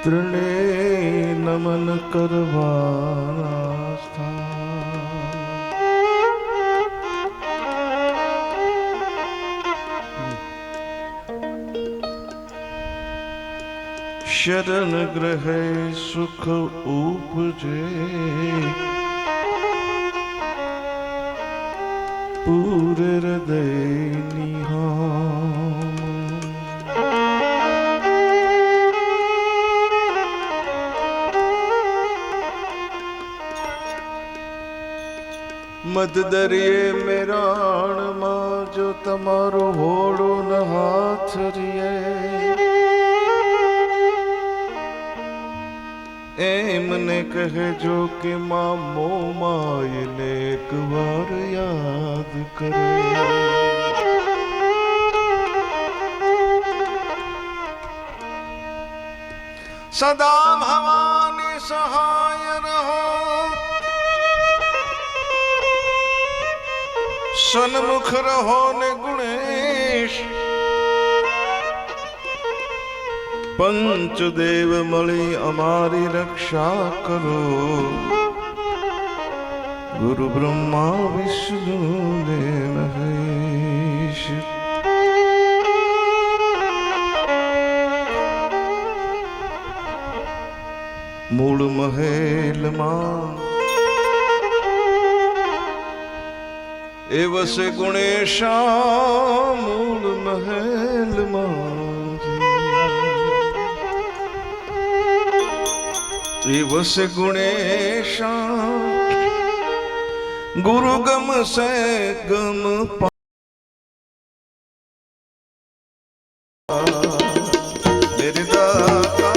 ત્રણે નમન કરવાના શરણ ગ્રહે સુખ ઉપજે પૂરે હૃદય નિહામ મદ દરિયે મેરાણમાં જો તમારો હોડો ન હાથ રીએ એમને કહેજો કે માં મોમાયને એક વાર યાદ કરે સદા ભવાની સહાય રહો સન્મુખ રહો ને ગુણેશ પંચદેવ મળી અમારી રક્ષા કરો ગુરુ બ્રહ્મા વિષ્ણુ ને મહેશ મૂળ મહેલમાં એ વસે ગુણેશા મૂળ મહેલમાં એ વસે ગુણેશા ગુરુ ગમશે ગમ મેરે દાતા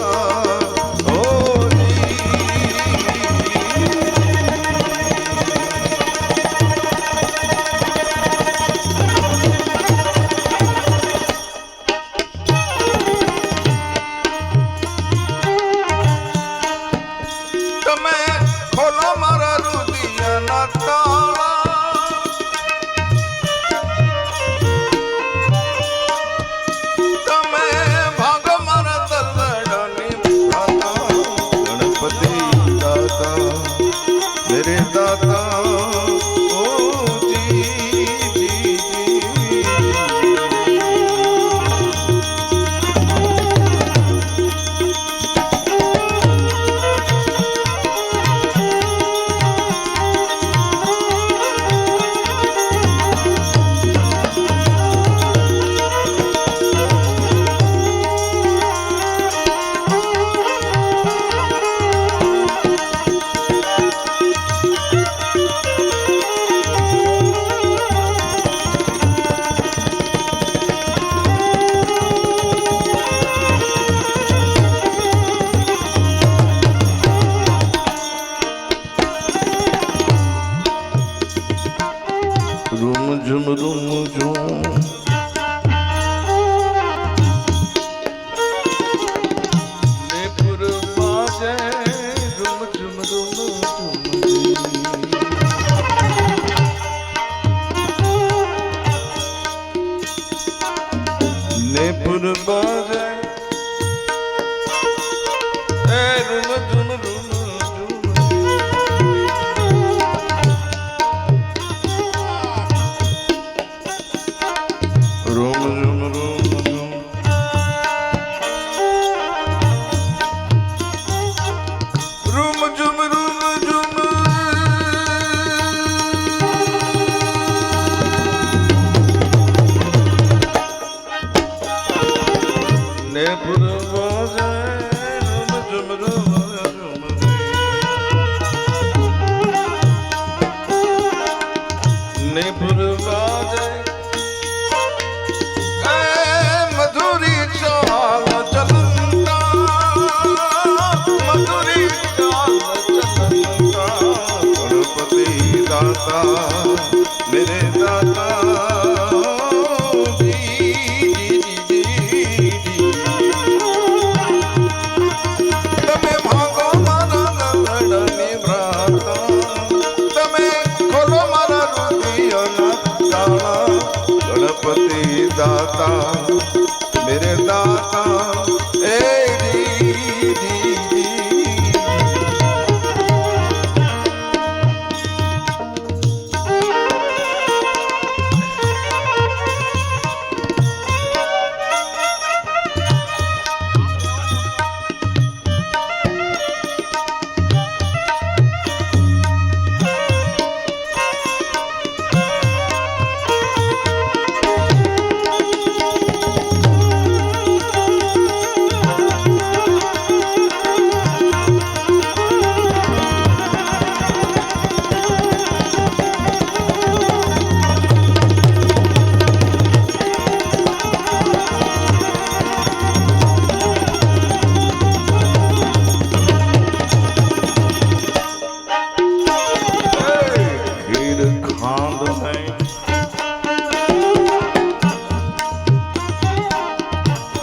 मेरे दाता તમે ભાગો મારા ગળની ભ્રાતા તમે ખોલો મારા હૃદયના તાળા ગણપતિ દાતા मेरे दाता ए दी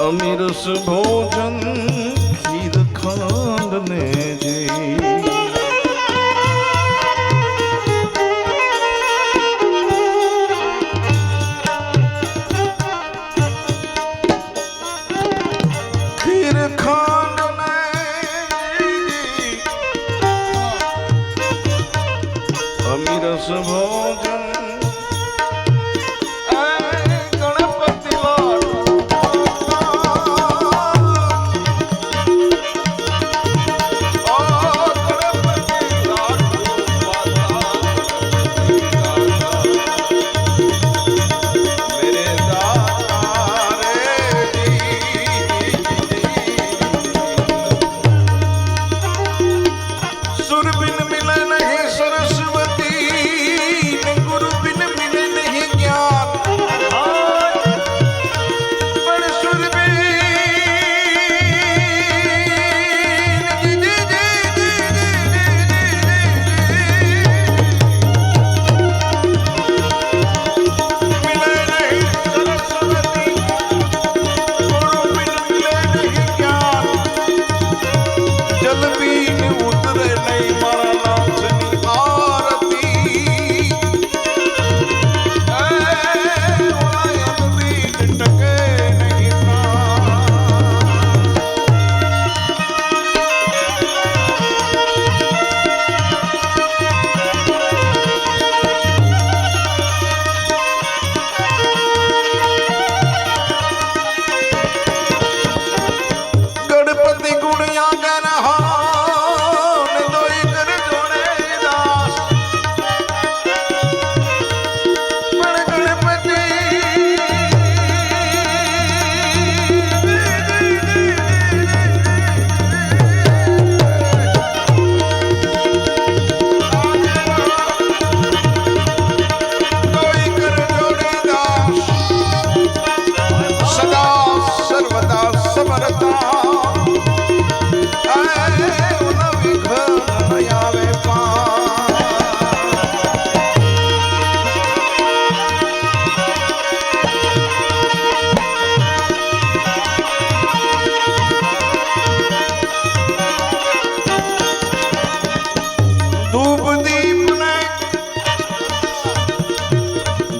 अमीरस भोजन खीर खांड ने जी खीर खांड ने जी अमीरस भोजन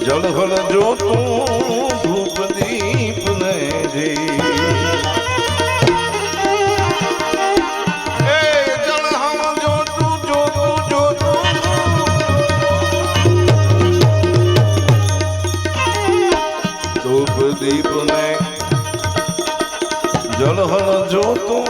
जलहल जो तू धूप दीप ने जी जलहल जो तू धूप दीप ने जलहल जो तू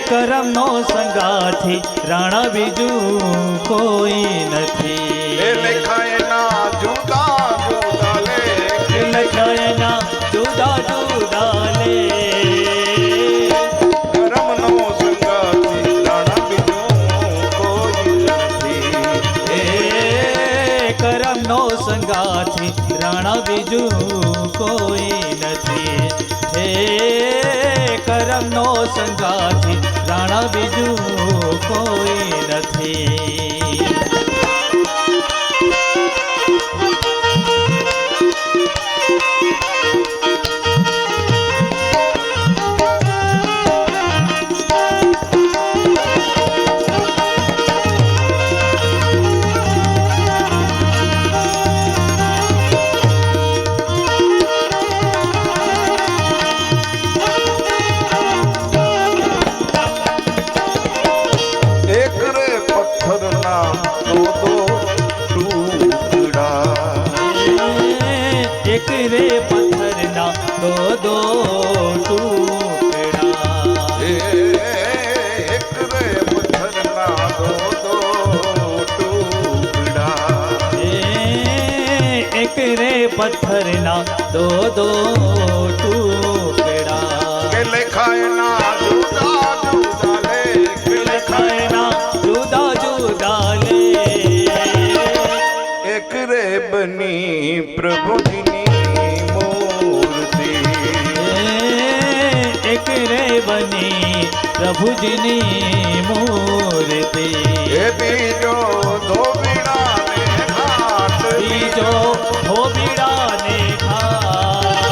કરમનો સંગાથી રાણા બીજું કોઈ નથી. એ લખાય ના જુદા જુદા લેખ, લખાય ના જુદા જુદા લેખ. કરમનો સંગાથી રાણા બીજું કોઈ નથી. એ કરમનો સંગાથી રાણા બીજું કોઈ નથી. હે કરમનો સંગાથી રાણા બીજું કોઈ નથી. એક રે પથ્થરના દો ટુકડા, એક રે પથ્થરના દો ટુકડા. એક રે પથ્થરના દો ટુકડા. એક રે પથ્થરના દો ટુકડા. કે લખાય ના જુદા જુદા લેખ, લખાય ના જુદા જુદા લેખ. એક રે બની પ્રભુજીની મૂર્તિ. એક રે બની પ્રભુજીની મૂર્તિ. એ બીજો ધોબીડા ને ઘાટ, બીજો ધોબીડાને ઘાટ.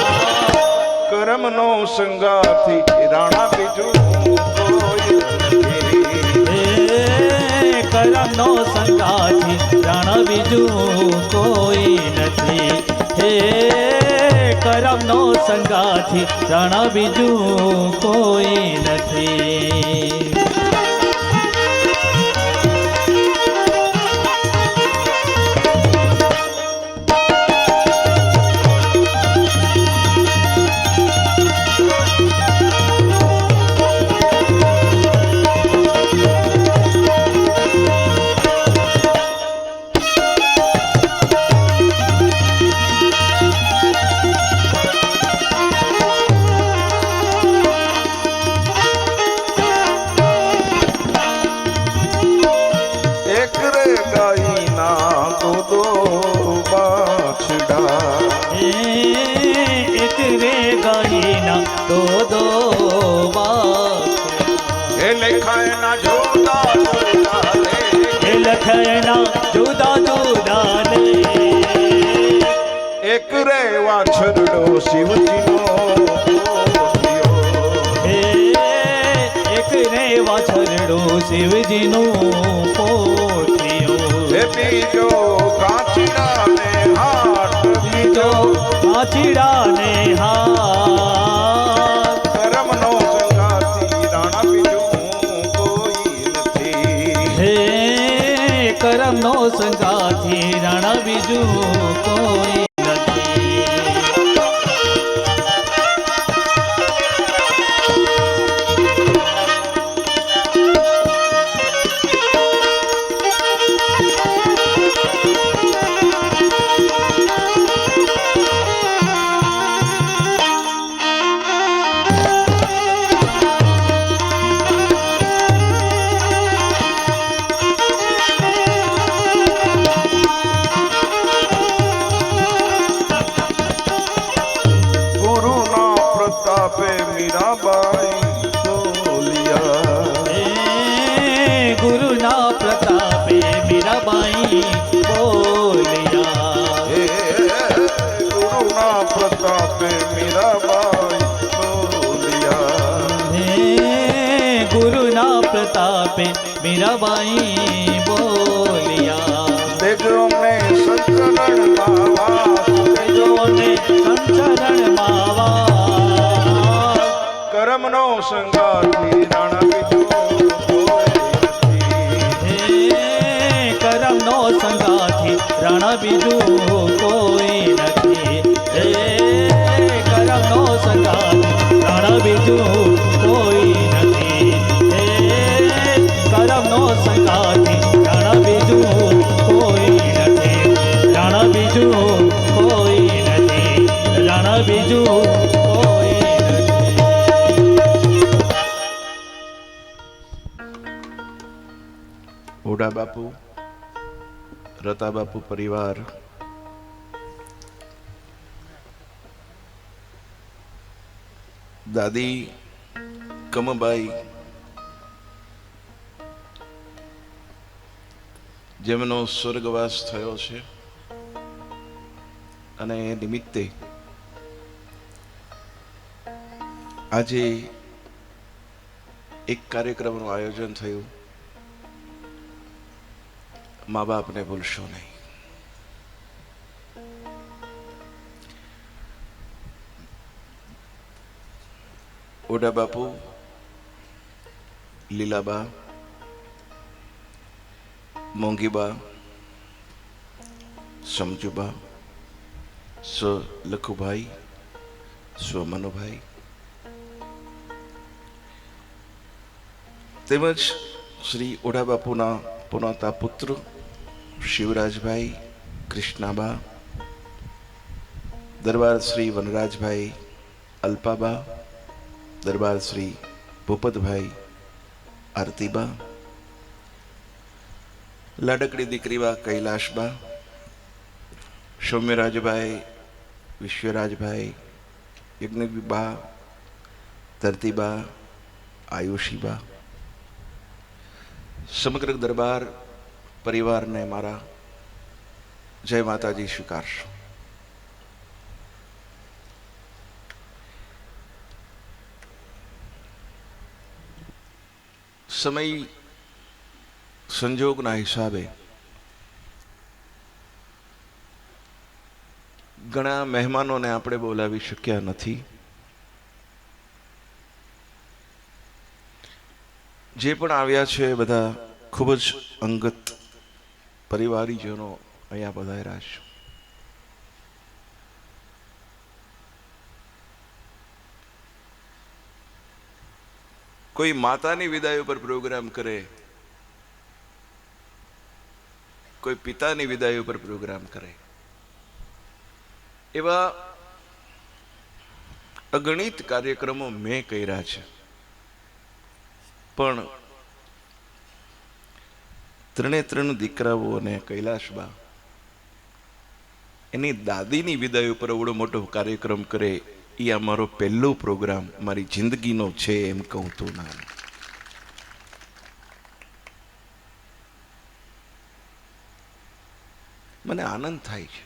કરમનો સંગાથી રાણા બીજું કોઈ નથી. હે કરમનો સંગાથી રાણા બીજું કોઈ નથી. હે કરમનો સંગાથી રાણા બીજું કોઈ નથી. એક રે ગાયના દો બાછડા. એક રે ગાયના દો વાછડા. એ લખાય ના જુદા જુદા લેખ, એ લખાયના જુદા જુદા લેખ. એક રે વાછરડો શિવજીનો પોતિયો. હે એક રે વાછરડો શિવજીનું પોતિયો. એ બીજો કાચીડા ને હાથ, બીજો કાચીડાને હાથ. કરમનો સંગાથી રાણા બીજું કોઈ નથી. હે કરમનો સંગાથી રાણા બીજું કોઈ નથી. પ્રતાપે મીરાબાઈ બોલિયા. ગુરુના પ્રતાપે મીરાબાઈ બોલિયા. ગુરુના પ્રતાપે મીરાબાઈ બોલિયા. ગુરુના પ્રતાપે મીરાબાઈ બોલિયા. દેજો ને સંચરણમાં વાસ, દેજો ને સંચરણમાં વાસ. કરમનો સંગાથી રાણા બીજું કોઈ નથી. કરમનો સંગાથી રાણા બીજું કોઈ નથી. કરમનો સંગાથી રાણા બીજું કોઈ નથી. ઓઢા બાપુ, રતા બાપુ પરિવાર, દાદી કમબાઈ, જેમનો સ્વર્ગવાસ થયો છે, અને એ નિમિત્તે આજે એક કાર્યક્રમનું આયોજન થયું. મા બાપને ભૂલશો નહીં. ઓઢા બાપુ, લીલાબા, મોંઘીબા, સમજુબા, સ્વ લખુભાઈ, સ્વ મનુભાઈ, તેમજ શ્રી ઓઢા બાપુના પુનતા પુત્ર શિવરાજભાઈ, કૃષ્ણાબા, દરબાર શ્રી વનરાજભાઈ, અલ્પાબા, દરબાર શ્રી ભૂપતભાઈ, આરતીબા, લાડકડી દીકરીબા કૈલાશબા, સૌમ્યરાજભાઈ, વિશ્વરાજભાઈ, યજ્ઞબા, ધરતીબા, આયુષીબા, સમગ્ર દરબાર પરિવારને મારા જય માતાજી સ્વીકારશો. સમય સંજોગના હિસાબે ઘણા મહેમાનોને આપણે બોલાવી શક્યા નથી. જે પણ આવ્યા છે બધા ખૂબ જ અંગત પરિવારીજનો અહીંયા પધાર્યા છે. કોઈ માતાની વિદાય ઉપર પ્રોગ્રામ કરે, કોઈ પિતાની વિદાય ઉપર પ્રોગ્રામ કરે, એવા અગણિત કાર્યક્રમો મેં કર્યા છે. પણ ત્રણ દીકરાઓ અને કૈલાશબા એની દાદીની વિદાય ઉપર એવડો મોટો કાર્યક્રમ કરે, એ અમારો પહેલો પ્રોગ્રામ મારી જિંદગીનો છે એમ કહું તો ના. મને આનંદ થાય છે.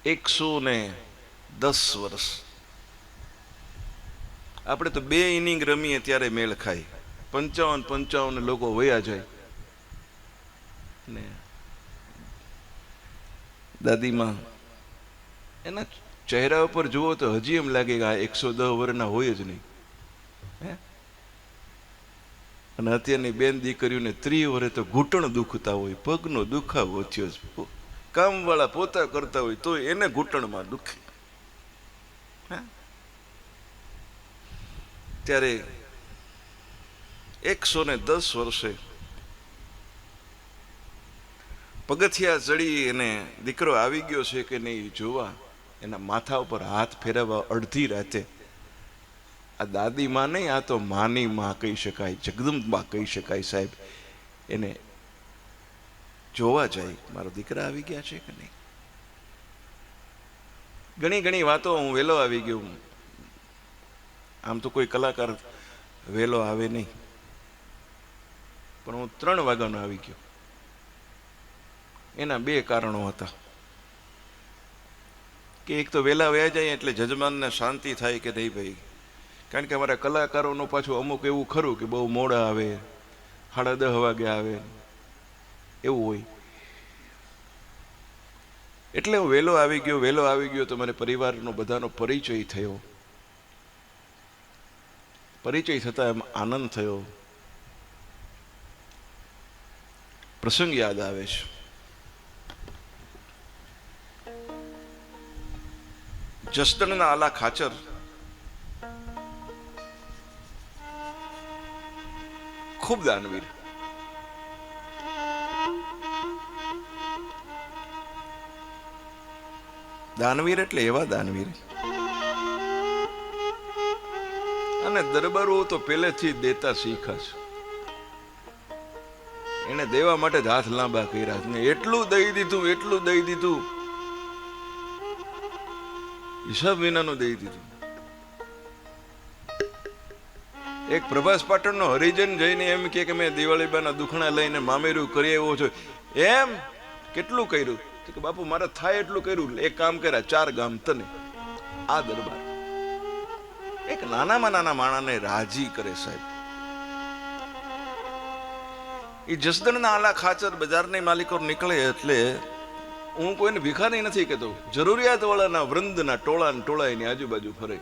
110 વર્ષ આપણે તો 2 ઇનિંગ રમીએ ત્યારે મેળ ખાય. 55 લોકો વયા જાય ને દાદીમાં એના ચહેરા ઉપર જુઓ તો હજી એમ લાગે કે આ 110 વર્ષના હોય જ નહીં. અને અત્યારની બેન દીકરીઓને 30 વર્ષે તો ઘૂંટણ દુખતા હોય, પગનો દુખાવો થયો છે, કામવાળા પોતા કરતા હોય તો એને ઘૂંટણમાં દુખે. ત્યારે 110 વર્ષે પગથિયા ચડી અને દીકરો આવી ગયો છે કે નહીં જોવા, એના માથા ઉપર હાથ ફેરવવા અડધી રાતે આ દાદી માં નહીં, આ તો માની માં કહી શકાય, જગદંબા કહી શકાય સાહેબ, એને જોવા જાય મારા દીકરા આવી ગયા છે કે નહીં. ઘણી વાતો હું વહેલો આવી ગયો. આમ તો કોઈ કલાકાર વહેલો આવે નહીં, પણ હું 3 વાગ્યાનો આવી ગયો. એના 2 કારણો હતા કે એક તો વહેલા વયા જાય એટલે જજમાનને શાંતિ થાય કે નહીં ભાઈ, કારણ કે અમારા કલાકારોનું પાછું અમુક એવું ખરું કે બહુ મોડા આવે, 10:30 વાગે આવે, એવું હોય. એટલે હું વહેલો આવી ગયો તો મને પરિવારનો બધાનો પરિચય થયો. પરિચય થતા એમ આનંદ થયો. પ્રસંગ યાદ આવે છે. જસદણના આલા ખાચર ખૂબ દાનવીર. દાનવીર એટલે એવા દાનવીર, અને દરબારો તો પહેલેથી દેતા શીખ્યા છે. એને દેવા માટે જ હાથ લાંબા કર્યા ને એટલું દઈ દીધું હિસાબ વિનાનું દઈ દીધું. એક પ્રભાસ પાટણનો હરિજન જઈને એમ કે મેં દિવાળીબાના દુખણા લઈને મામેરું કરી આવ્યો છું. એમ કેટલું કર્યું? કે બાપુ મારે થાય એટલું કર્યું. એક કામ કર્યા, 4 ગામ તને. આ દરબાર એક નાનામાં નાના માણાને રાજી કરે સાહેબ. એ જસદણના આલા ખાચર બજારના માલિકો નીકળે એટલે હું કોઈને ભિખારી નથી કહેતો, જરૂરિયાત વાળાના વૃંદના ટોળા એની આજુબાજુ ફરે.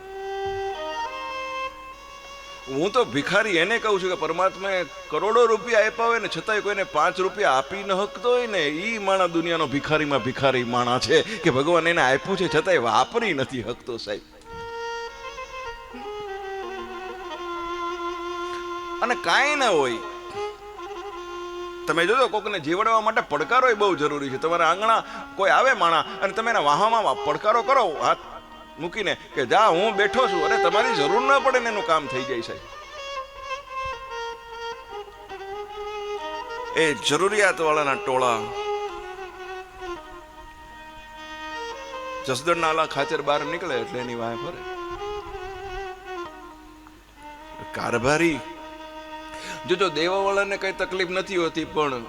હું તો ભિખારી એને કહું છું કે પરમાત્માએ કરોડો રૂપિયા આપ્યા હોય ને છતાંય કોઈને 5 રૂપિયા આપી ન હકતો હોય ને ઈ માણા દુનિયાનો ભિખારીમાં ભિખારી માણા છે કે ભગવાન એને આપ્યું છે છતાંય વાપરી નથી હકતો સાહેબ. અને કાંઈ ના હોય, તમે જોજો કોકને જીવડવા માટે પડકારો બહુ જરૂરી છે. તમારા આંગણા કોઈ આવે માણા અને તમે એના વાહામાં પડકારો કરો હાથ મૂકીને કે જા હું બેઠો છું, અરે તમારી જરૂર ન પડે ને એનું કામ થઈ જાય સાહેબ. એ જરૂરિયાત વાળાના ટોળા જસદણના આલા ખાચર બહાર નીકળે એટલે એની વાહે ફરે. કારભારી જો દેવાવાળાને કઈ તકલીફ નથી હોતી, પણ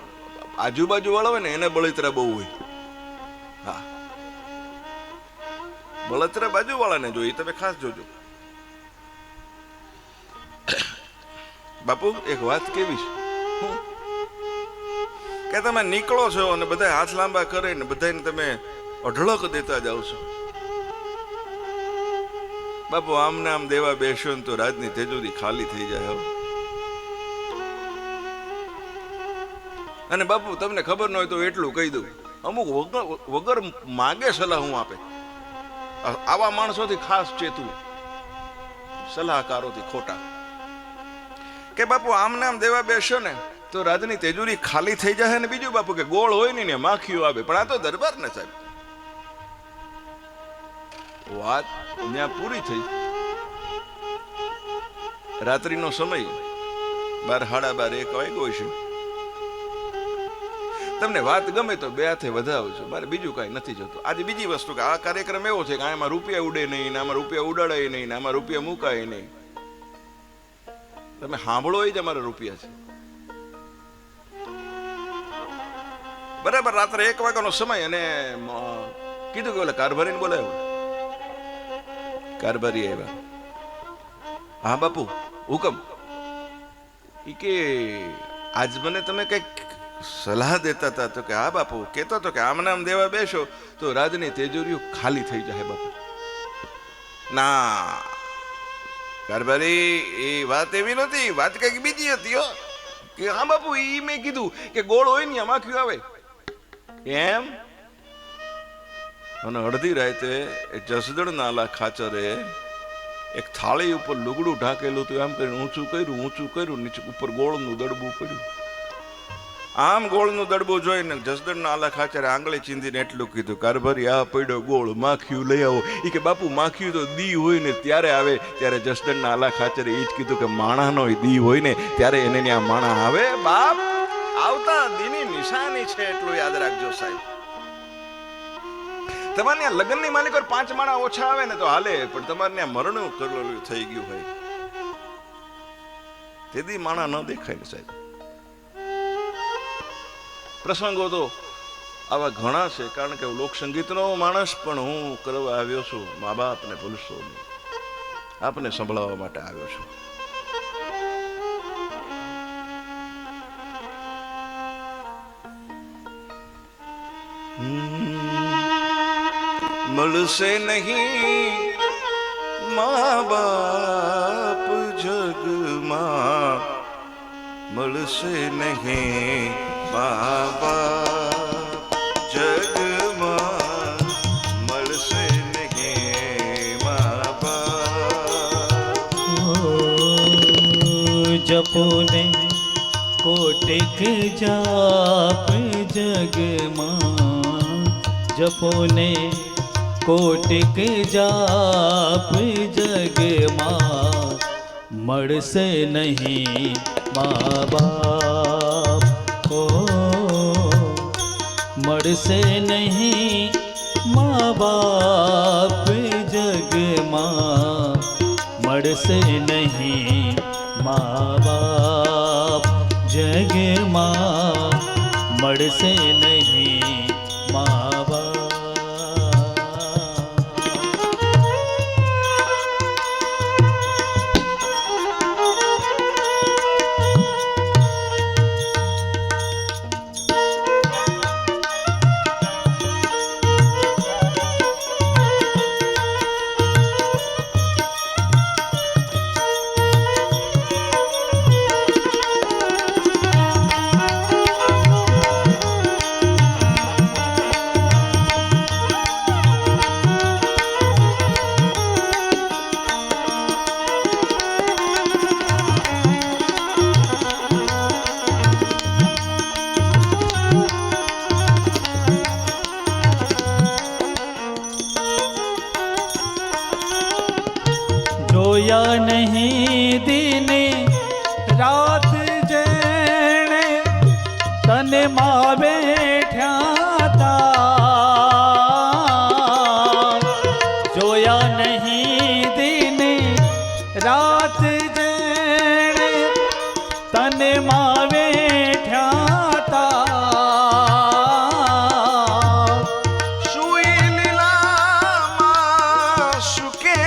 આજુબાજુ વાળા હોય ને એને બળતરા બહુ હોય. હા, બળતરા બાજુ વાળાને જોઈએ, તમે ખાસ જોજો. બાપુ એક વાત કેવી છે કે તમે નીકળો છો અને બધા હાથ લાંબા કરે ને બધાને તમે અઢળક દેતા જાવ છો. બાપુ આમને આમ દેવા બેસો ને તો રાજની તેજોરી ખાલી થઈ જાય. અને બાપુ તમને ખબર ન હોય તો એટલું કહી દઉં, અમુક વગર માગે સલાહ હું આપે. આવા માણસોથી ખાસ ચેતવું, સલાહકારોથી ખોટા. કે બાપુ આમને આમ દેવા બેસો ને તો રાજની તેજુરી ખાલી થઈ જાય. ને બીજું બાપુ કે ગોળ હોય ને માખીઓ આવે, પણ આ તો દરબાર ને સાહેબ. વાત ત્યાં પૂરી થઈ. રાત્રિનો સમય 12, 12:30 વાગ્યો છે. તમને વાત ગમે તો 2 હાથે વધાવજો, મારે બીજું કાંઈ નથી જોતું. આજે બીજી વસ્તુ કે આ કાર્યક્રમ એવો છે કે આમાં રૂપિયા ઉડે નહીં, આમાં રૂપિયા ઉડાડાય નહીં, આમાં રૂપિયા મુકાય નહીં. તમે સાંભળો એ જ અમારા રૂપિયા છે. બરાબર રાત્રે 1 વાગ્યાનો સમય અને કીધું કે ઓલા કારભારીને બોલાવ્યો. કારભારી આવ્યા. હા બાપુ હુકમ. ઈ કે આજ મને તમે કઈક સલાહ દેતા હતા. તો કે હા બાપુ કહેતો હતો કે આમ નામ દેવા બેસો તો રાજની તેજોરીઓ ખાલી થઈ જાય. બાપુ ના કારભારી એ વાત એવી નહોતી, વાત કઈક બીજી હતી હો. કે હા બાપુ ઈ મેં કીધું કે ગોળ હોય ને માખીઓ આવે એમ. અને અડધી રાતે એ જસદણના આલા ખાચરે એક થાળી ઉપર લુગડું ઢાકેલું હતું. આમ કરીને ઊંચું કર્યું, નીચે ઉપર ગોળનું દડબું પડ્યું. આમ ગોળનું દડબું જોઈને જસદણના આલા ખાચરે આંગળી ચીંધીને એટલું કીધું, કારભારી આ પડ્યો ગોળ, માખીયું લઈ આવો. એ કે બાપુ માખીયું તો દી હોય ને ત્યારે આવે. ત્યારે જસદણના આલા ખાચરે એ જ કીધું કે માણાનો દી હોય ને ત્યારે એને ત્યાં માણા આવે. બાપ આવતા દીની નિશાની છે, એટલું યાદ રાખજો સાહેબ. તમારે ત્યાં લગ્નની માલિક 5 માણા ઓછા આવે ને તો હાલે, પણ તમારે ત્યાં મરણું કરેલું થઈ ગયું હોય તેથી માણા ન દેખાય ને સાહેબ. પ્રસંગો તો આવા ઘણા છે, કારણ કે લોક સંગીતનો માણસ પણ હું કરવા આવ્યો છું. મા બાપને ભૂલશો નહીં, આપને સંભળાવવા માટે આવ્યો છું. મળશે નહીં મા બાપ જગમાં, મળશે નહીં મા બાપ જગમાં, મળશે નહીં મા બાપ. જપોને કોટિક જાપ જગમાં, જપોને કોટિક જાપ જગમાં, મળશે નહીં મા બાપ. મળશે નહીં મા બાપ જગમાં, મળશે નહીં મા બાપ જગમાં, મળશે નહીં મા બાપ. જોયા નહીં દિને રાત જેણે તને માં બેઠ્યા તા, જોયા નહીં દિને રાત જેણે તને માં બેઠ્યા તા. સુઈ લીલામાં સુકે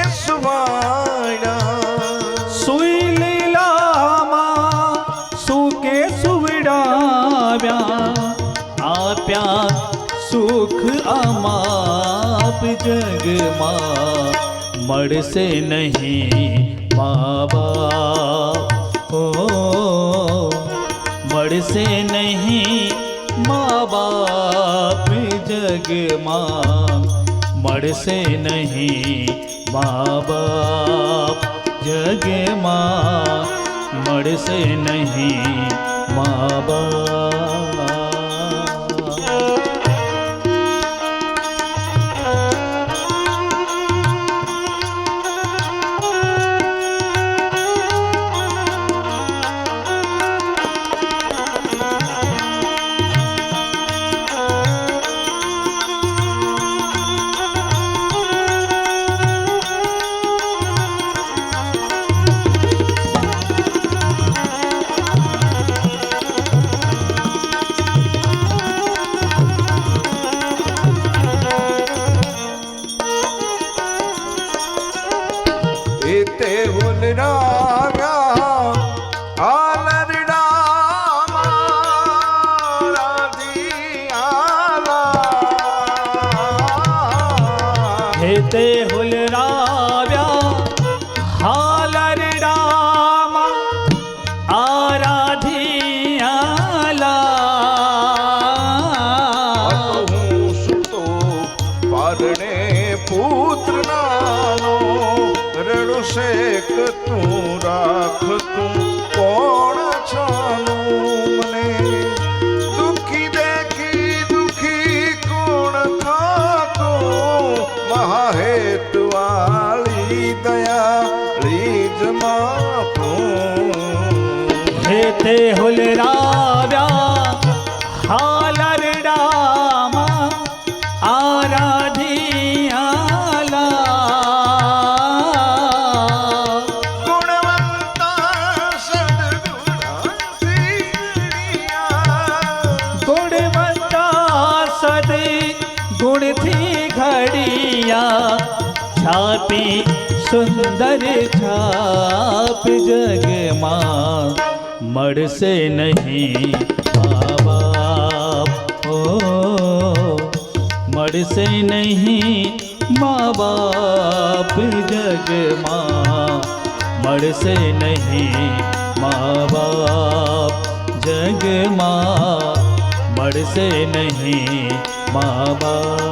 સુઈ લીલામાં સુકે સુવડાવ્યા, આપ્યા સુખ અમાપ જગમાં, મળશે નહીં મા બાપ, ઓ મળશે નહીં મા બાપ જગમાં, મળશે નહીં મા બાપ જગમાં, મળશે નહીં મા બાપ. તે હુલરાવ્યા આલરડામાં રાધિયાલા, હે તે હુલરાવ્યા હાલરડામાં આરાધિયાલા. હું સુતો પારણે પુત્ર નાનો, રડુશે કે તું રાખ તું કોણ છાનું મને, દુખી દેખી દુખી કોણ થાતું, મહાહેત વાળી દયાળી જમા તું. હે તે હુલરાવ્યા હાલરડામાં આરાધિયાલા. ગુણવંતા સદે ગુણથી ઘડિયા, છાપી સુંદર છાપ જગમાં, મળશે નહીં મા બાપ, ઓ મળશે નહીં મા બાપ જગમાં, મળશે નહીં મા બાપ જગમાં, મળશે નહીં મા બાપ.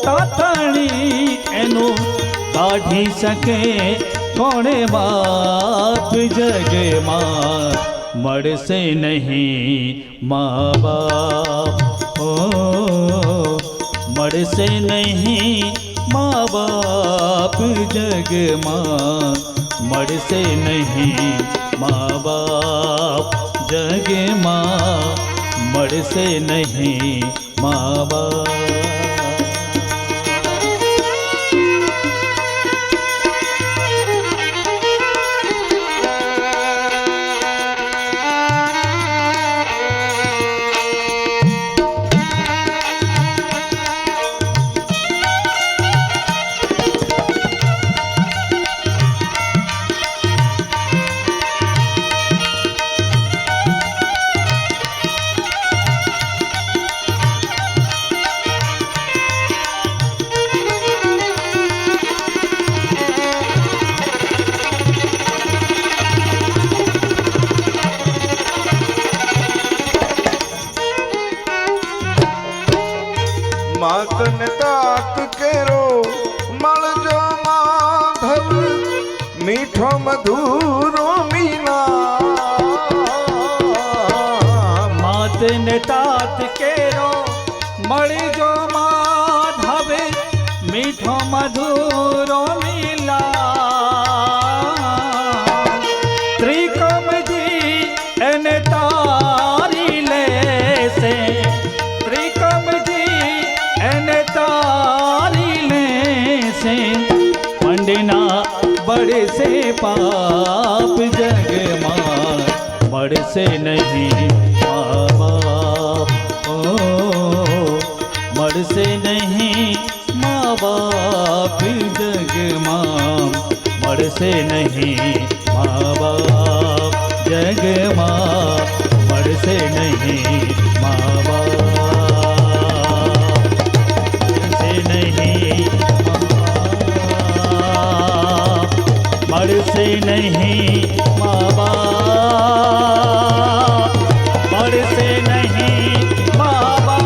તાતણી એનું કાઢી શકે કોણે બાપ જગમાં મળશે નહીં મા બાપ ઓ મળશે નહીં મા બાપ જગમાં મળશે નહીં મા બાપ જગમાં મળશે નહીં મા બાપ માતને તાત કેરો મળજો માધવ મીઠો મધુરો મીના માતને તાત કેરો મળજો માધવ મીઠો મધુરો મિલા ત્રિકમજી એને તારી લેશે ત્રિકમજી એને તારી લેશે પંડના બળશે પાપ જગમાં મળશે નહીં મા બાપ ઓ મળશે નહીં મા બાપ જગમાં મળશે નહીં મા બાપ જગમાં મળશે નહીં મા બાપ મળશે નહીં મા બાપ મળશે નહીં મા બાપ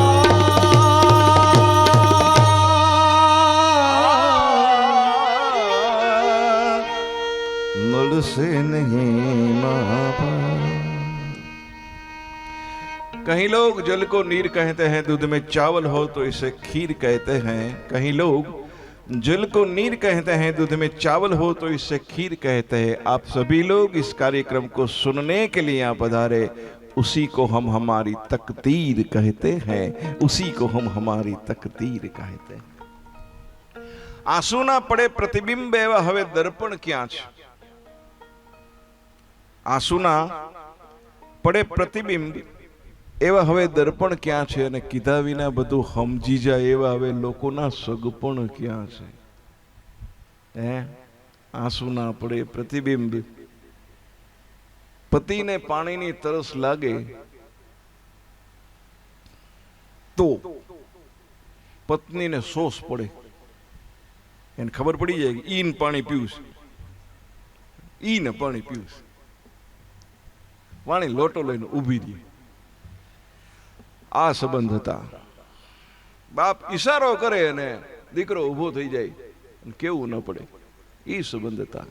મળશે નહીં મા બાપ। कहीं लोग जल को नीर कहते हैं, दूध में चावल हो तो इसे खीर कहते हैं। कहीं लोग जल को नीर कहते हैं, दूध में चावल हो तो इसे खीर कहते हैं। आप सभी लोग इस कार्यक्रम को सुनने के लिए यहाँ पधारे, उसी को हम हमारी तकदीर कहते हैं, उसी को हम हमारी तकदीर कहते हैं। आंसू ना पड़े प्रतिबिंब एवा हवे दर्पण क्या छे? आंसू ना पड़े प्रतिबिंब एवा हवे दर्पण क्या छे? अने कीधा विना बधुं समजी जाय एवा हवे लोकोना सगपण क्या छे? आंसू ना पड़े प्रतिबिंब। पति ने पानी नी तरस लागे तो पत्नी ने सोस पड़े, એને ખબર પડી જાય કે ઈને પાણી પીવું, ઈને પાણી પીવું, પાણી લોટો લઈને ઊભી રહી। આ સંબંધ હતા। બાપ ઈશારો કરે અને દીકરો ઊભો થઈ જાય અને કેવું ન પડે, એ સંબંધ હતા।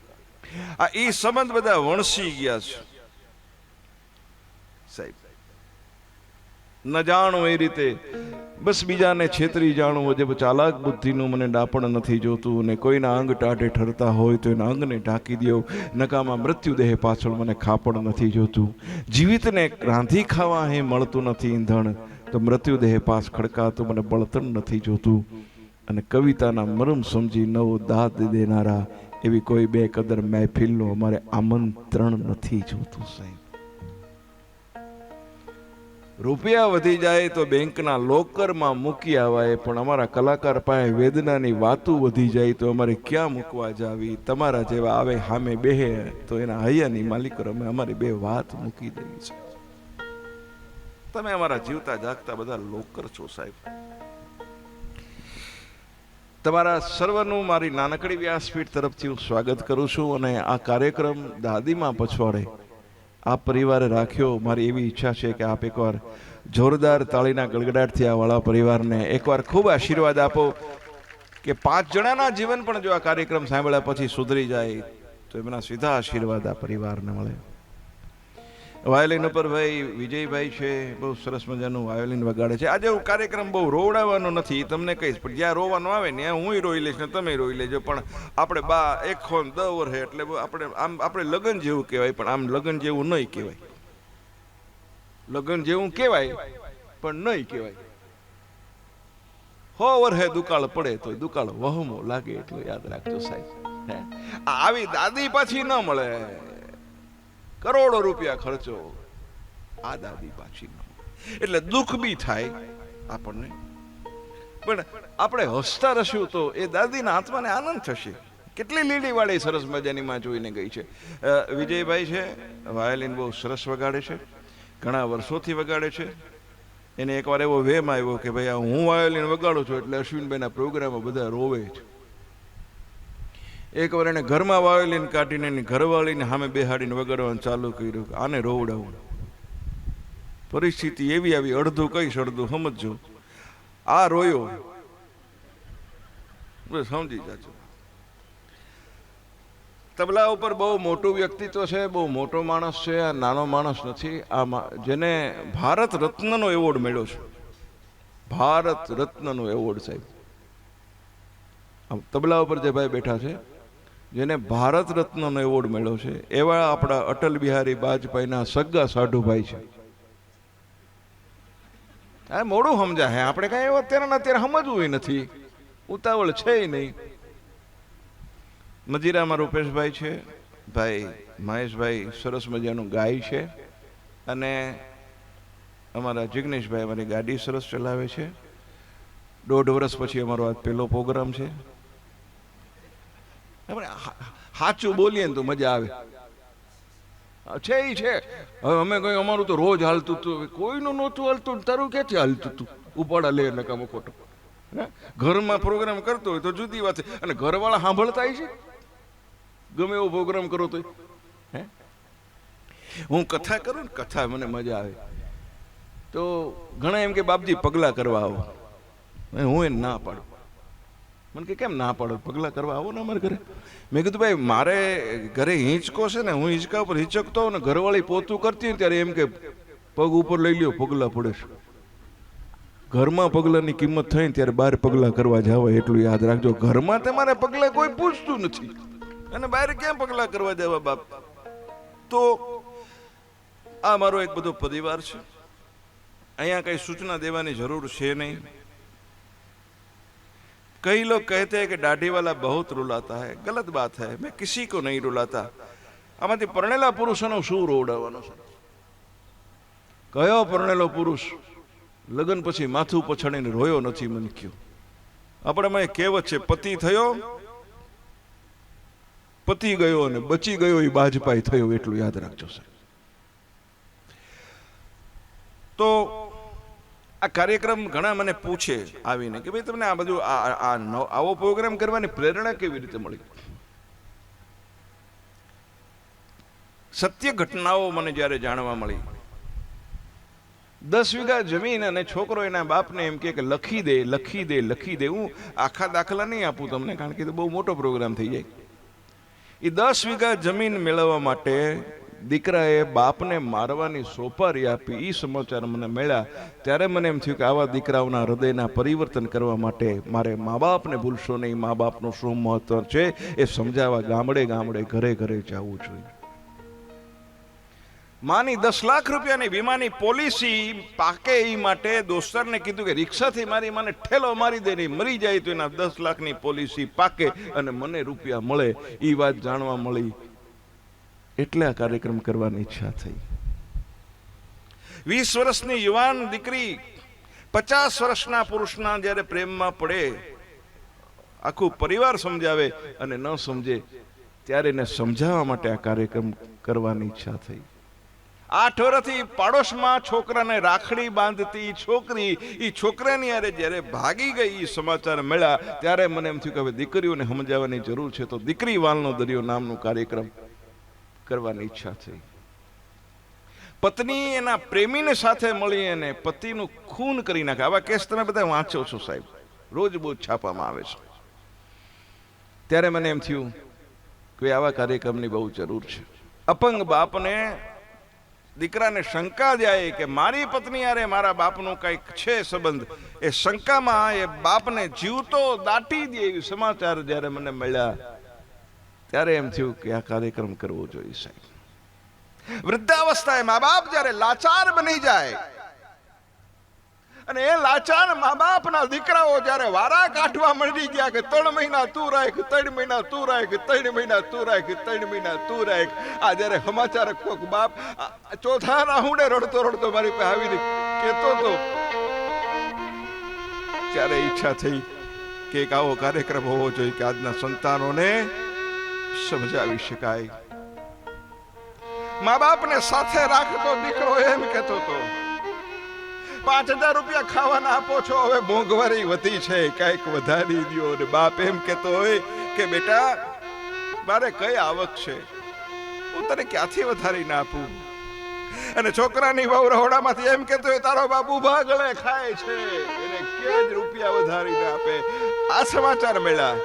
આ એ સંબંધ બધા વણસી ગયા છે સાહેબ। ન જાણો એ રીતે બસ બીજાને છેતરી જાણું, જે ચાલાક બુદ્ધિનું મને ડાપણ નથી જોતું, અને કોઈના અંગ ટાઢે ઠરતા હોય તો એના અંગને ઢાંકી દો, નકામા મૃત્યુદેહ પાછળ મને ખાપણ નથી જોતું। જીવિતને રાંધી ખાવા હે મળતું નથી ઈંધણ, તો મૃત્યુદેહ પાસ ખડકાતું મને બળતણ નથી જોતું। અને કવિતાના મરમ સમજી નવો દાદ દેનારા એવી કોઈ બે કદર મહેફિલનું અમારે આમંત્રણ નથી જોતું સાહેબ। રૂપિયા વધી જાય તો બેંકના લોકરમાં મૂકી આવાય, પણ અમારા કલાકાર પાસે વેદનાની વાતો વધી જાય તો અમારે ક્યાં મૂકવા જાવી? તમારા જેવા આવે સામે બેહે તો એના હૈયાની માલિકો અમે અમારી બે વાત મૂકી દઈએ છે। તમે અમારા જીવતા જાગતા બધા લોકર છો સાહેબ। તમારા સર્વનું મારી નાનકડી વ્યાસપીઠ તરફથી હું સ્વાગત કરું છું। અને આ કાર્યક્રમ દાદીમાં પછવાડે આ પરિવારે રાખ્યો। મારી એવી ઈચ્છા છે કે આપ એકવાર જોરદાર તાળીના ગડગડાટથી આ વાળા પરિવારને એકવાર ખૂબ આશીર્વાદ આપો। કે 5 જણાના જીવન પણ જો આ કાર્યક્રમ સાંભળ્યા પછી સુધરી જાય તો એમના સીધા આશીર્વાદ આ પરિવારને મળે. વાયોલિન ઉપર ભાઈ વિજયભાઈ છે, બહુ સરસ મજાનું વાયોલિન વગાડે છે. આજે કાર્યક્રમ બહુ રોવડાવવાનો નથી, તમને કહીશ, પણ જ્યાં રોવાનું આવે ને હું રોઈ લઈશ ને તમે રોઈ લેજો. પણ આપણે બા 1 વર્ષ એટલે આપણે લગ્ન જેવું કહેવાય, પણ આમ લગ્ન જેવું નહીં કહેવાય. લગ્ન જેવું કહેવાય પણ નહીં કહેવાય. 100 વર્ષે દુકાળ પડે તો દુકાળ વહમો લાગે એટલું યાદ રાખજો સાહેબ. આવી દાદી પાછી ન મળે, કરોડો રૂપિયા ખર્ચો, આ દાદી પાછી ન મળે. એટલે દુઃખ બી થાય આપણને, પણ આપણે હસતા રહીશું તો એ દાદીના આત્માને આનંદ થશે. કેટલી લીલી વાળી સરસ મજાની માં જોઈને ગઈ છે. વિજયભાઈ છે, વાયોલિન બહુ સરસ વગાડે છે, ઘણા વર્ષોથી વગાડે છે. એને એકવાર એવો વેમ આવ્યો કે ભાઈ હું વાયોલિન વગાડું છું એટલે અશ્વિનભાઈના પ્રોગ્રામો બધા રોવે છે. એકવાર એને ઘરમાં વાયોલિન કાઢીને એની ઘરવાળીને સામે બેહાડીને વગાડવાનું ચાલુ કર્યું, આને રોવડાવું. પરિસ્થિતિ એવી આવી, અડધું કહીશ અડધું સમજજો. આ રોયો, સમજી જાજો. તબલા ઉપર બહુ મોટું વ્યક્તિત્વ છે, બહુ મોટો માણસ છે, આ નાનો માણસ નથી. આ જેને ભારત રત્નનો એવોર્ડ મળ્યો છે, ભારત રત્નનો એવોર્ડ સાહેબ. તબલા ઉપર જે ભાઈ બેઠા છે જેને ભારત રત્નનો એવોર્ડ મળ્યો છે એવા આપણા અટલ બિહારી વાજપેયીના સગા સાઢુભાઈ છે. આ મોડું સમજાય, આપણે કઈ એવો અત્યારે સમજવું નથી, ઉતાવળ છે નહીં. મજીરામાં રૂપેશભાઈ છે, ભાઈ મહેશભાઈ સરસ મજાનું ગાય છે, અને અમારા જિગ્નેશભાઈ અમારી ગાડી સરસ ચલાવે છે. 1.5 વર્ષ પછી અમારો આ પહેલો પ્રોગ્રામ છે. આપણે સાચું બોલીએ ને તો મજા આવે છે. એ છે. હવે અમે કઈ અમારું તો રોજ હાલતું હતું, કોઈનું નહોતું હાલતું, તારું ક્યાંથી હાલતું હતું? ઉપાડા લે નકામો ખોટો. ઘરમાં પ્રોગ્રામ કરતો હોય તો જુદી વાત છે, અને ઘરવાળા સાંભળતા છે ગમે એવો પ્રોગ્રામ કરો તો. હે હું કથા કરું ને, કથા મને મજા આવે તો ઘણા એમ કે બાપજી પગલા કરવા આવો. હું એને ના પાડું. મને કે કેમ ના પાડો, પગલા કરવા આવો ને અમારે ઘરે. મેં કીધું ભાઈ મારે ઘરે હિંચકો છે ને, હું હિંચકા ઉપર હિંચકતો હોઉં ને, ઘરવાળી પોતું કરતી હોય ત્યારે એમ કે પગ ઉપર લઈ લ્યો, પગલા પડે છે. ઘરમાં પગલાની કિંમત થાય ને ત્યારે બહાર પગલા કરવા જવા, એટલું યાદ રાખજો. ઘરમાં તમારે પગલા કોઈ પૂછતું નથી, અને બહાર ક્યાં પગલા કરવા જવા બાપ. તો આ મારો એક બધો પરિવાર છે. અહીંયા કઈ સૂચના દેવાની જરૂર છે નહીં. कई लोग कहते हैं कि दाढ़ी वाला बहुत रुलाता है. गलत बात है, मैं किसी को नहीं रुलाता. આમાંથી પરણેલા પુરુષોનો શું રોવડાવવાનો છે? કયો પરણેલો પુરુષ લગ્ન પછી માથું પછાડીને રોયો નથી? મને કયો. આપણામાં એક કહેવત છે, પતિ થયો પતિ ગયો અને બચી ગયો એ બાજપાઈ થયો. એટલું યાદ રાખજો સાહેબ. તો આ કાર્યક્રમ ઘણા મને પૂછે આવીને કે ભાઈ તમને આ બધું આવો પ્રોગ્રામ કરવાની પ્રેરણા કેવી રીતે મળી? સત્ય ઘટનાઓ મને જ્યારે જાણવા મળી. 10 વીઘા જમીન અને છોકરો એના બાપને એમ કે લખી દે લખી દે લખી દે. હું આખા દાખલા નહીં આપું તમને, કારણ કે બહુ મોટો પ્રોગ્રામ થઈ જાય. એ 10 વીઘા જમીન મેળવવા માટે દીકરાએ બાપને મારવાની સોપારી આપી. એ સમાચાર મને મળ્યા ત્યારે મને એમ થયું કે આવા દીકરાઓના હૃદયના પરિવર્તન કરવા માટે મારે મા બાપને ભૂલશો નહીં, મા બાપનું શું મહત્વ છે એ સમજાવવા ગામડે ગામડે ઘરે ઘરે જવું જોઈએ. માની 10 લાખ રૂપિયાની વીમાની પોલિસી પાકે એ માટે દોસ્તારને કીધું કે રિક્ષાથી મારી માને ઠેલો મારી દે, નહીં મરી જાય તો એના 10 લાખની પોલિસી પાકે અને મને રૂપિયા મળે. એ વાત જાણવા મળી એટલે આ કાર્યક્રમ કરવાની ઈચ્છા થઈ. 20 વર્ષની યુવાન દીકરી 50 વર્ષના પુરુષના જ્યારે પ્રેમમાં પડે, આખું પરિવાર સમજાવે અને ન સમજે ત્યારે એને સમજાવવા માટે આ કાર્યક્રમ કરવાની ઈચ્છા થઈ. 8 વર્ષથી પાડોશમાં છોકરાને રાખડી બાંધતી છોકરી એ છોકરાની યારે જ્યારે ભાગી ગઈ એ સમાચાર મળ્યા ત્યારે મને એમ થયું કે હવે દીકરીઓને સમજાવવાની જરૂર છે. તો દીકરી વાલનો દરિયો નામનો કાર્યક્રમ કરવાની ઈચ્છા થઈ. પત્ની એના પ્રેમીને સાથે મળી અને પતિનું ખૂન કરી નાખે. આવા કેસ તમે બધા વાંચો છો સાહેબ, રોજ બહુ છાપામાં આવે છે. ત્યારે મને એમ થયું કે આવા કાર્યક્રમની બહુ જરૂર છે. અપંગ બાપને દીકરાને શંકા જાય કે મારી પત્ની યારે મારા બાપનું કંઈક છે સંબંધ, એ શંકામાં એ બાપને જીવતો દાટી દે એવી સમાચાર જ્યારે મને મળ્યા ત્યારે એમ થયું કે આ કાર્યક્રમ કરવો જોઈએ સાહેબ. વૃદ્ધાવસ્થાએ મા બાપ જ્યારે લાચાર બની જાય અને એ લાચાર મા બાપના દીકરાઓ જ્યારે વારા કાઢવા મળી ગયા કે 3 મહિના તું રાખ, 3 મહિના તું રાખ, 3 મહિના તું રાખ, 3 મહિના તું રાખ, આ જ્યારે સમાચાર કોક બાપ ચોથા રાઉન્ડે રડતો રડતો મારી પાસે આવીને કહેતો હતો ત્યારે ઈચ્છા થઈ કે એક આવો કાર્યક્રમ હોવો જોઈએ કે આજના સંતાનોને સમજાવી શકાય. મા બાપને સાથે રાખતો દીકરો એમ કહેતો હતો 5000 રૂપિયા ખાવાના આપો છો, હવે મોંઘવારી વધી છે, કઈક વધારી દો. અને બાપ એમ કહેતો હોય કે બેટા મારે કઈ આવક છે, હું તને ક્યાંથી વધારી ના આપું. અને છોકરાની વહુ રહોડામાંથી એમ કહેતો હોય તારો બાપ ઊભા ગળે ખાય છે, એને કે જ રૂપિયા વધારી ના આપે. આ સમાચાર મળ્યા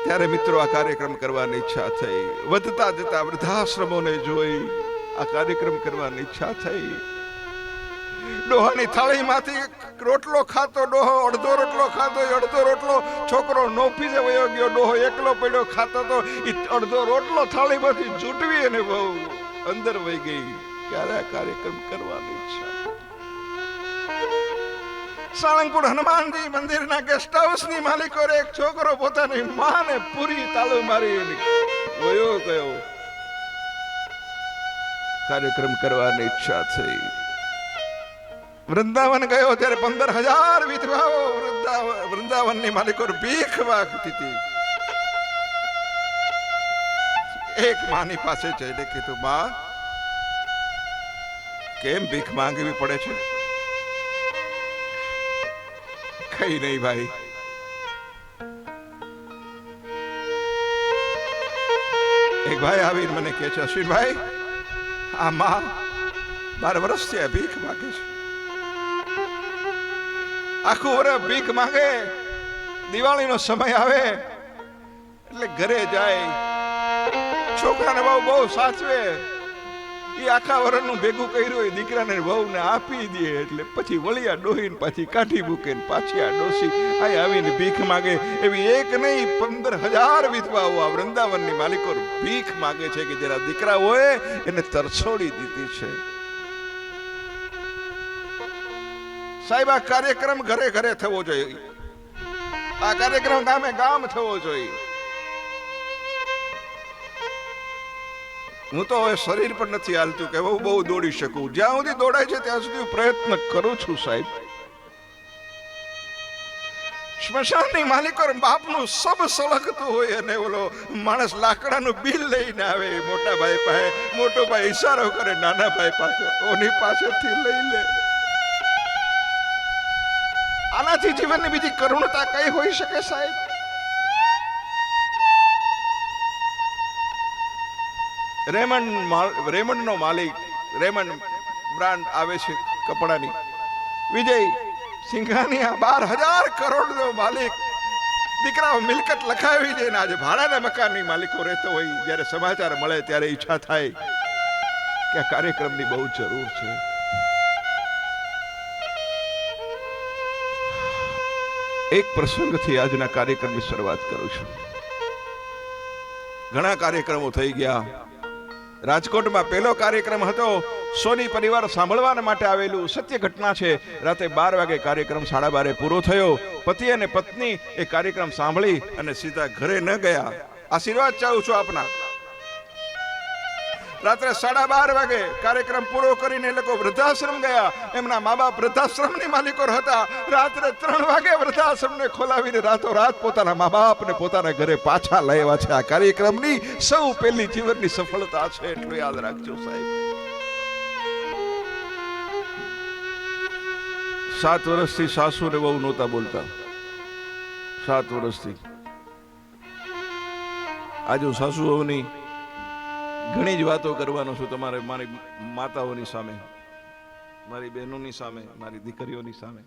ત્યારે મિત્રો આ કાર્યક્રમ કરવાની ઈચ્છા થઈ. વધતા જતા વૃદ્ધાશ્રમોને જોઈ આ કાર્યક્રમ કરવાની ઈચ્છા થઈ. ડોહાની થાળીમાંથી રોટલો ખાતો ડોહો અડધો રોટલો ખાતો, અડધો રોટલો છોકરો નોફી જે વયો ગયો, ડોહો એકલો પડ્યો ખાતો તો અડધો રોટલો થાળીમાંથી જૂટવી અને બહુ અંદર વહી ગઈ. ક્યારે આ કાર્યક્રમ કરવાની ઈચ્છા. સાળંગપુર હનુમાનજી મંદિરના ગેસ્ટ હાઉસની માલિકો એક છોકરો પોતાની માને પૂરી તાળું મારી વયો ગયો. કાર્યક્રમ કરવાની ઈચ્છા થઈ. વૃંદાવન ગયો ત્યારે 15000 વિધવાઓ વૃંદાવનની માલિકો ભીખ માંગતી હતી. એક માની પાસે જઈને કીધું માં કેમ ભીખ માંગવી પડે છે? કઈ નહીં ભાઈ, એક ભાઈ આવીને મને કહે છે અશ્વિનભાઈ આ માં 12 વર્ષથી ભીખ માંગે છે. આખું વર્ષ ભીખ માંગે, દિવાળીનો સમય આવે એટલે ઘરે જાય, છોકરાને બહુ સાચવે. એ આખા વર્ષનું ભેગું કર્યું હોય દીકરાને વહુને આપી દે એટલે પછી વળિયા ડોહીને પાછી કાઢી મૂકે ને પાછી આ ડોસી અહીં આવીને ભીખ માંગે. એવી એક નહીં 15000 વિધવાઓ આ વૃંદાવનની માલિકો ભીખ માંગે છે કે જેના દીકરા હોય એને તરછોડી દીધી છે. સાહેબ આ કાર્યક્રમ ઘરે ઘરે થવો જોઈએ, આ કાર્યક્રમ ગામે ગામ થવો જોઈએ. હું તો હવે શરીર પર નથી હાલતું કે હું બહુ દોડી શકું. જ્યાં સુધી દોડાય છે ત્યાં સુધી પ્રયત્ન કરું છું સાહેબ. સ્મશાનની માલિકો બાપનું સબ સળગતું હોય અને ઓલો માણસ લાકડાનું બિલ લઈને આવે મોટા ભાઈ પાસે, મોટો ભાઈ ઈશારો કરે નાના ભાઈ પાસે, ઓની પાસેથી લઈ લે. આનાથી જીવનની બીજી કરુણતા કઈ હોઈ શકે સાહેબ? રેમંડ નો માલિક, રેમંડ બ્રાન્ડ આવે છે કપડાની, વિજય સિંઘાનિયા 12000 કરોડ નો માલિક, દીકરાઓ મિલકત લખાવી દે ને આજે ભાડાના મકાનની માલિકો રહેતો હોય. જ્યારે સમાચાર મળે ત્યારે ઈચ્છા થાય કે આ કાર્યક્રમની બહુ જરૂર છે. એક પ્રસંગથી આજના કાર્યક્રમની શરૂઆત કરું છું. ઘણા કાર્યક્રમો થઈ ગયા. રાજકોટમાં પહેલો કાર્યક્રમ હતો, સોની પરિવાર સાંભળવા માટે આવેલું, સત્ય ઘટના છે. રાતે 12 વાગે કાર્યક્રમ 12:30 પૂરો થયો. પતિ અને પત્ની એ કાર્યક્રમ સાંભળી અને સીધા ઘરે ન ગયા. આશીર્વાદ ચાહું છું આપના. રાત્રે 12:30 વાગે કાર્યક્રમ પૂરો કરીને એ લોકો વૃદ્ધાશ્રમ ગયા. એમના મા બાપ વૃદ્ધાશ્રમની માલિકો હતા. રાત્રે 3 વાગે વૃદ્ધાશ્રમને ખોલાવીને રાતોરાત પોતાના મા બાપને પોતાના ઘરે પાછા લાવ્યા છે. આ કાર્યક્રમની સૌ પહેલી જીવનની સફળતા છે, એટલું યાદ રાખજો સાહેબ. 7 વર્ષથી સાસુ ને બહુ નહોતા બોલતા, 7 વર્ષથી. આજે હું સાસુ વહુની ઘણી જ વાતો કરવાનો છું તમારે, મારી માતાઓની સામે, મારી બહેનોની સામે, મારી દીકરીઓની સામે.